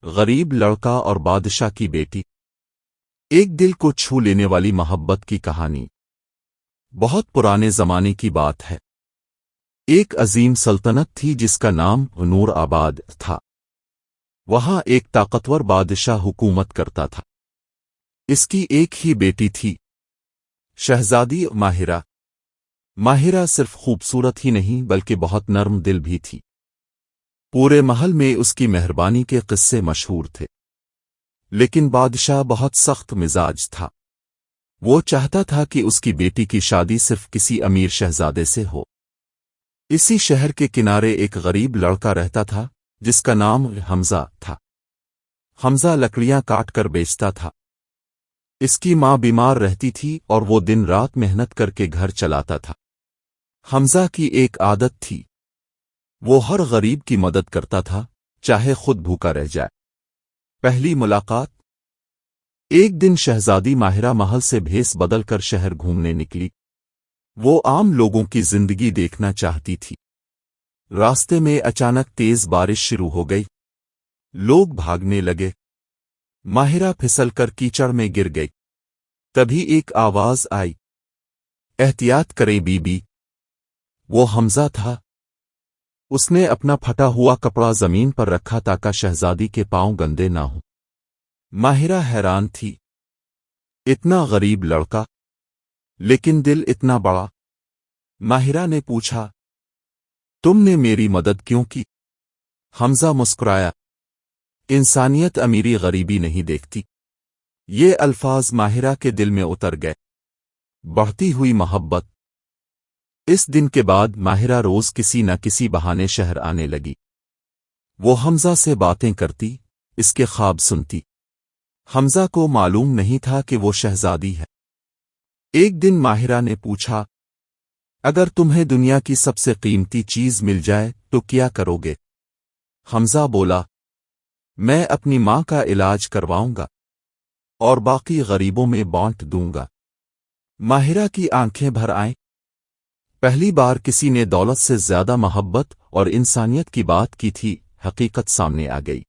غریب لڑکا اور بادشاہ کی بیٹی۔ ایک دل کو چھو لینے والی محبت کی کہانی۔ بہت پرانے زمانے کی بات ہے۔ ایک عظیم سلطنت تھی جس کا نام نور آباد تھا۔ وہاں ایک طاقتور بادشاہ حکومت کرتا تھا۔ اس کی ایک ہی بیٹی تھی، شہزادی ماہرہ۔ ماہرہ صرف خوبصورت ہی نہیں بلکہ بہت نرم دل بھی تھی۔ پورے محل میں اس کی مہربانی کے قصے مشہور تھے، لیکن بادشاہ بہت سخت مزاج تھا۔ وہ چاہتا تھا کہ اس کی بیٹی کی شادی صرف کسی امیر شہزادے سے ہو۔ اسی شہر کے کنارے ایک غریب لڑکا رہتا تھا جس کا نام حمزہ تھا۔ حمزہ لکڑیاں کاٹ کر بیچتا تھا۔ اس کی ماں بیمار رہتی تھی اور وہ دن رات محنت کر کے گھر چلاتا تھا۔ حمزہ کی ایک عادت تھی، وہ ہر غریب کی مدد کرتا تھا، چاہے خود بھوکا رہ جائے۔ پہلی ملاقات۔ ایک دن شہزادی ماہرہ محل سے بھیس بدل کر شہر گھومنے نکلی۔ وہ عام لوگوں کی زندگی دیکھنا چاہتی تھی۔ راستے میں اچانک تیز بارش شروع ہو گئی۔ لوگ بھاگنے لگے۔ ماہرہ پھسل کر کیچڑ میں گر گئی۔ تبھی ایک آواز آئی، احتیاط کریں بی بی۔ وہ حمزہ تھا۔ اس نے اپنا پھٹا ہوا کپڑا زمین پر رکھا تاکہ شہزادی کے پاؤں گندے نہ ہوں۔ ماہرہ حیران تھی، اتنا غریب لڑکا لیکن دل اتنا بڑا۔ ماہرہ نے پوچھا، تم نے میری مدد کیوں کی؟ حمزہ مسکرایا، انسانیت امیری غریبی نہیں دیکھتی۔ یہ الفاظ ماہرہ کے دل میں اتر گئے۔ بڑھتی ہوئی محبت۔ اس دن کے بعد ماہرہ روز کسی نہ کسی بہانے شہر آنے لگی۔ وہ حمزہ سے باتیں کرتی، اس کے خواب سنتی۔ حمزہ کو معلوم نہیں تھا کہ وہ شہزادی ہے۔ ایک دن ماہرہ نے پوچھا، اگر تمہیں دنیا کی سب سے قیمتی چیز مل جائے تو کیا کرو گے؟ حمزہ بولا، میں اپنی ماں کا علاج کرواؤں گا اور باقی غریبوں میں بانٹ دوں گا۔ ماہرہ کی آنکھیں بھر آئیں۔ پہلی بار کسی نے دولت سے زیادہ محبت اور انسانیت کی بات کی تھی۔ حقیقت سامنے آ گئی۔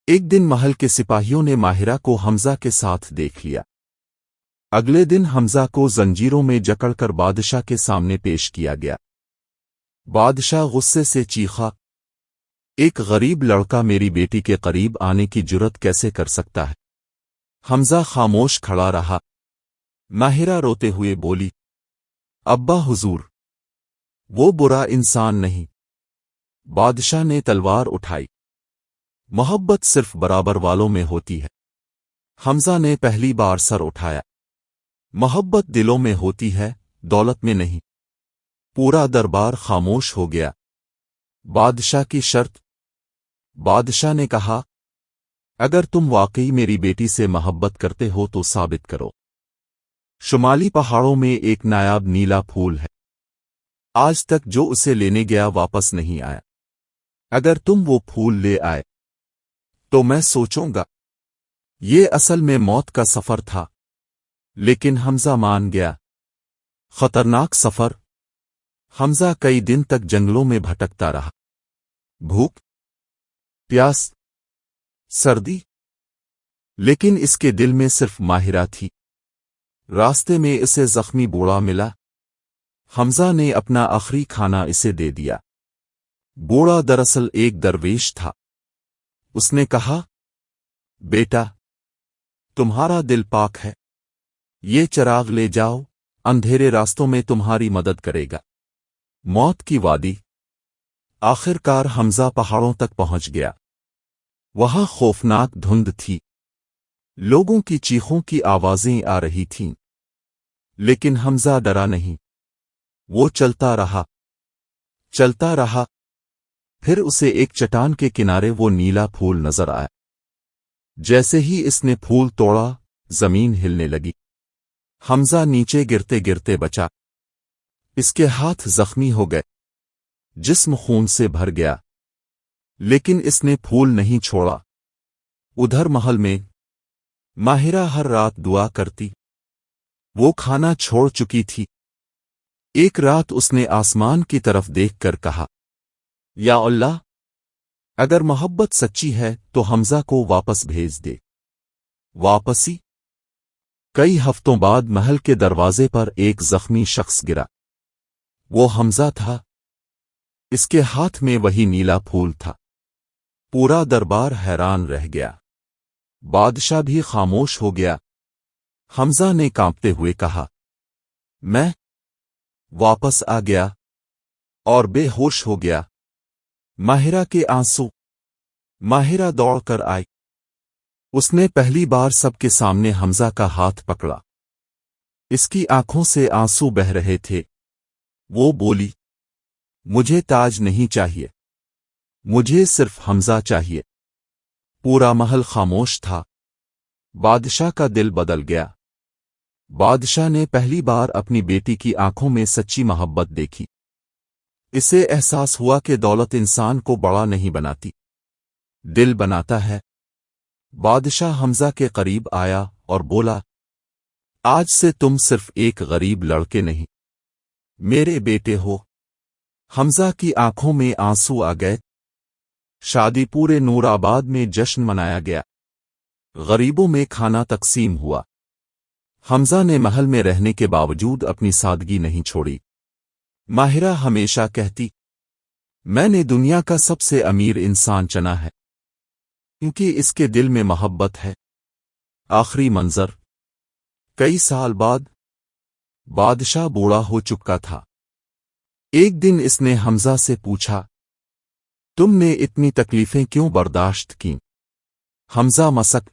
ایک دن محل کے سپاہیوں نے ماہرہ کو حمزہ کے ساتھ دیکھ لیا۔ اگلے دن حمزہ کو زنجیروں میں جکڑ کر بادشاہ کے سامنے پیش کیا گیا۔ بادشاہ غصے سے چیخا، ایک غریب لڑکا میری بیٹی کے قریب آنے کی جرت کیسے کر سکتا ہے؟ حمزہ خاموش کھڑا رہا۔ ماہرہ روتے ہوئے بولی، ابا حضور، وہ برا انسان نہیں۔ بادشاہ نے تلوار اٹھائی، محبت صرف برابر والوں میں ہوتی ہے۔ حمزہ نے پہلی بار سر اٹھایا، محبت دلوں میں ہوتی ہے، دولت میں نہیں۔ پورا دربار خاموش ہو گیا۔ بادشاہ کی شرط۔ بادشاہ نے کہا، اگر تم واقعی میری بیٹی سے محبت کرتے ہو تو ثابت کرو۔ شمالی پہاڑوں میں ایک نایاب نیلا پھول ہے، آج تک جو اسے لینے گیا واپس نہیں آیا۔ اگر تم وہ پھول لے آئے تو میں سوچوں گا۔ یہ اصل میں موت کا سفر تھا، لیکن حمزہ مان گیا۔ خطرناک سفر۔ حمزہ کئی دن تک جنگلوں میں بھٹکتا رہا۔ بھوک، پیاس، سردی، لیکن اس کے دل میں صرف ماہرہ تھی۔ راستے میں اسے زخمی بوڑھا ملا۔ حمزہ نے اپنا آخری کھانا اسے دے دیا۔ بوڑھا دراصل ایک درویش تھا۔ اس نے کہا، بیٹا، تمہارا دل پاک ہے، یہ چراغ لے جاؤ، اندھیرے راستوں میں تمہاری مدد کرے گا۔ موت کی وادی۔ آخر کار حمزہ پہاڑوں تک پہنچ گیا۔ وہاں خوفناک دھند تھی، لوگوں کی چیخوں کی آوازیں آ رہی تھیں، لیکن حمزہ ڈرا نہیں۔ وہ چلتا رہا، چلتا رہا۔ پھر اسے ایک چٹان کے کنارے وہ نیلا پھول نظر آیا۔ جیسے ہی اس نے پھول توڑا، زمین ہلنے لگی۔ حمزہ نیچے گرتے گرتے بچا۔ اس کے ہاتھ زخمی ہو گئے، جسم خون سے بھر گیا، لیکن اس نے پھول نہیں چھوڑا۔ ادھر محل میں ماہرہ ہر رات دعا کرتی۔ وہ کھانا چھوڑ چکی تھی۔ ایک رات اس نے آسمان کی طرف دیکھ کر کہا، یا اللہ، اگر محبت سچی ہے تو حمزہ کو واپس بھیج دے۔ واپسی۔ کئی ہفتوں بعد محل کے دروازے پر ایک زخمی شخص گرا۔ وہ حمزہ تھا۔ اس کے ہاتھ میں وہی نیلا پھول تھا۔ پورا دربار حیران رہ گیا۔ بادشاہ بھی خاموش ہو گیا۔ حمزہ نے کانپتے ہوئے کہا، میں واپس آ گیا، اور بے ہوش ہو گیا۔ ماہرہ کے آنسو۔ ماہرہ دوڑ کر آئی۔ اس نے پہلی بار سب کے سامنے حمزہ کا ہاتھ پکڑا۔ اس کی آنکھوں سے آنسو بہہ رہے تھے۔ وہ بولی، مجھے تاج نہیں چاہیے، مجھے صرف حمزہ چاہیے۔ پورا محل خاموش تھا۔ بادشاہ کا دل بدل گیا۔ بادشاہ نے پہلی بار اپنی بیٹی کی آنکھوں میں سچی محبت دیکھی۔ اسے احساس ہوا کہ دولت انسان کو بڑا نہیں بناتی، دل بناتا ہے۔ بادشاہ حمزہ کے قریب آیا اور بولا، آج سے تم صرف ایک غریب لڑکے نہیں، میرے بیٹے ہو۔ حمزہ کی آنکھوں میں آنسو آ گئے۔ شادی پورے نور آباد میں جشن منایا گیا۔ غریبوں میں کھانا تقسیم ہوا۔ حمزہ نے محل میں رہنے کے باوجود اپنی سادگی نہیں چھوڑی۔ ماہرہ ہمیشہ کہتی، میں نے دنیا کا سب سے امیر انسان چنا ہے، کیونکہ اس کے دل میں محبت ہے۔ آخری منظر۔ کئی سال بعد بادشاہ بوڑھا ہو چکا تھا۔ ایک دن اس نے حمزہ سے پوچھا، تم نے اتنی تکلیفیں کیوں برداشت کیں؟ حمزہ مسک